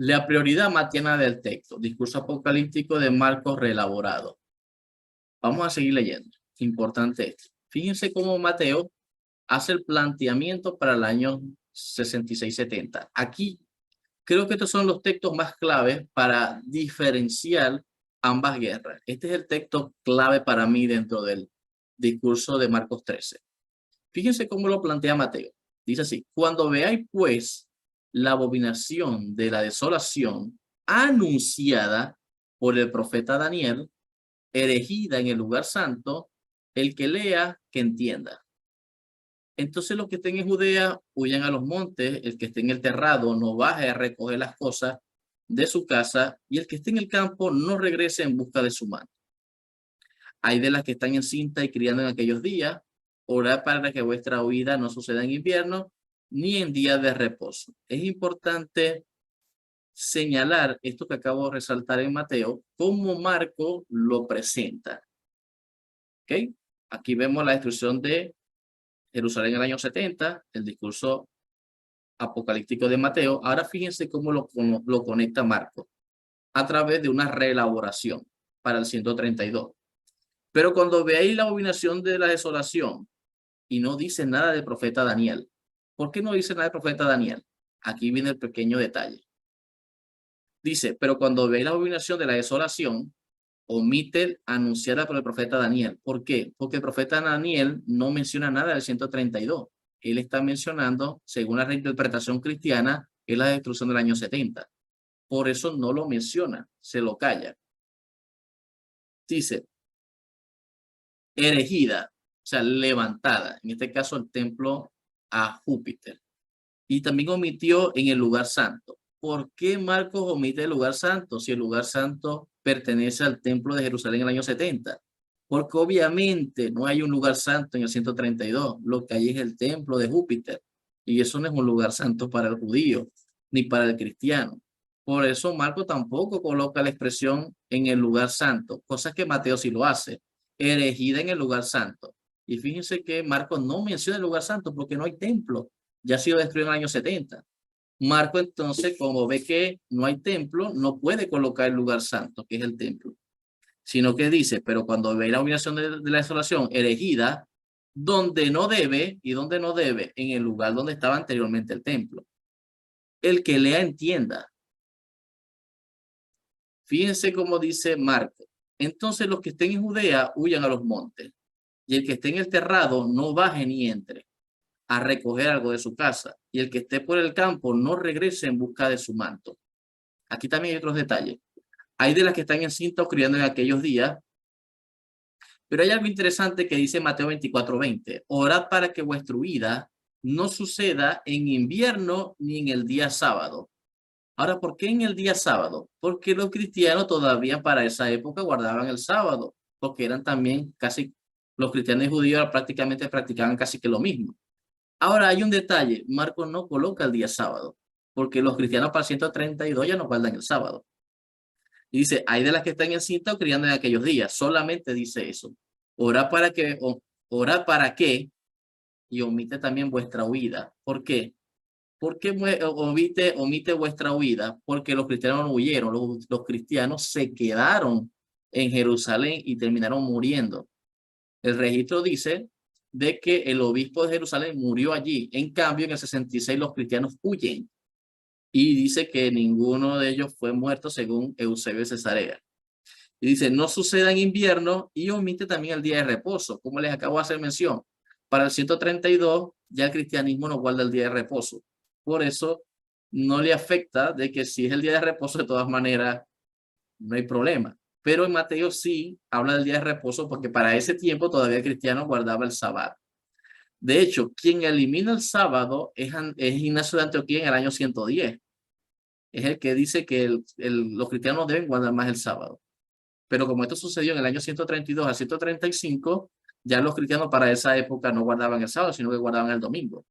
La prioridad matiana del texto, discurso apocalíptico de Marcos reelaborado. Vamos a seguir leyendo. Importante esto. Fíjense cómo Mateo hace el planteamiento para el año 66-70. Aquí creo que estos son los textos más claves para diferenciar ambas guerras. Este es el texto clave para mí dentro del discurso de Marcos 13. Fíjense cómo lo plantea Mateo. Dice así: cuando veáis pues la abominación de la desolación anunciada por el profeta Daniel, erigida en el lugar santo, el que lea, que entienda. Entonces los que estén en Judea huyan a los montes, el que esté en el terrado no baje a recoger las cosas de su casa, y el que esté en el campo no regrese en busca de su mano. Hay de las que están encinta y criando en aquellos días, orad para que vuestra huida no suceda en invierno ni en días de reposo. Es importante señalar esto que acabo de resaltar en Mateo, cómo Marco lo presenta. ¿Ok? Aquí vemos la destrucción de Jerusalén en el año 70, el discurso apocalíptico de Mateo. Ahora fíjense cómo lo conecta Marco a través de una reelaboración para el 132. Pero cuando veáis la abominación de la desolación, y no dice nada del profeta Daniel. ¿Por qué no dice nada del profeta Daniel? Aquí viene el pequeño detalle. Dice, pero cuando veáis la abominación de la desolación, omite anunciada por el profeta Daniel. ¿Por qué? Porque el profeta Daniel no menciona nada del 132. Él está mencionando, según la reinterpretación cristiana, es la destrucción del año 70. Por eso no lo menciona, se lo calla. Dice, erigida, o sea, levantada, en este caso el templo a Júpiter. Y también omitió en el lugar santo. ¿Por qué Marcos omite el lugar santo si el lugar santo pertenece al templo de Jerusalén en el año 70? Porque obviamente no hay un lugar santo en el 132, lo que hay es el templo de Júpiter. Y eso no es un lugar santo para el judío, ni para el cristiano. Por eso Marcos tampoco coloca la expresión en el lugar santo, cosa que Mateo sí lo hace, erigida en el lugar santo. Y fíjense que Marcos no menciona el lugar santo porque no hay templo, ya ha sido destruido en el año 70. Marco entonces, como ve que no hay templo, no puede colocar el lugar santo, que es el templo, sino que dice, pero cuando ve la abominación de la desolación erigida, donde no debe, y donde no debe, en el lugar donde estaba anteriormente el templo. El que lea entienda. Fíjense cómo dice Marco. Entonces los que estén en Judea huyan a los montes, y el que esté en el terrado no baje ni entre a recoger algo de su casa, y el que esté por el campo no regrese en busca de su manto. Aquí también hay otros detalles. Hay de las que están encinta o criando en aquellos días, pero hay algo interesante que dice Mateo 24:20. Orad para que vuestra huida no suceda en invierno ni en el día sábado. Ahora, ¿por qué en el día sábado? Porque los cristianos todavía para esa época guardaban el sábado, porque eran también casi, los cristianos y judíos prácticamente practicaban casi que lo mismo. Ahora hay un detalle, Marcos no coloca el día sábado, porque los cristianos para 132 ya no guardan el sábado. Y dice, hay de las que están encinta o criando en aquellos días, solamente dice eso. Orad para que, y omite también vuestra huida. ¿Por qué? ¿Por qué omite vuestra huida? Porque los cristianos no huyeron, los cristianos se quedaron en Jerusalén y terminaron muriendo. El registro dice de que el obispo de Jerusalén murió allí. En cambio, en el 66 los cristianos huyen. Y dice que ninguno de ellos fue muerto según Eusebio de Cesarea. Y dice, no suceda en invierno, y omite también el día de reposo, como les acabo de hacer mención. Para el 132 ya el cristianismo no guarda el día de reposo. Por eso no le afecta de que si es el día de reposo, de todas maneras, no hay problema. Pero en Mateo sí habla del día de reposo porque para ese tiempo todavía el cristiano guardaba el sábado. De hecho, quien elimina el sábado es Ignacio de Antioquía en el año 110. Es el que dice que los cristianos deben guardar más el sábado. Pero como esto sucedió en el año 132 a 135, ya los cristianos para esa época no guardaban el sábado, sino que guardaban el domingo.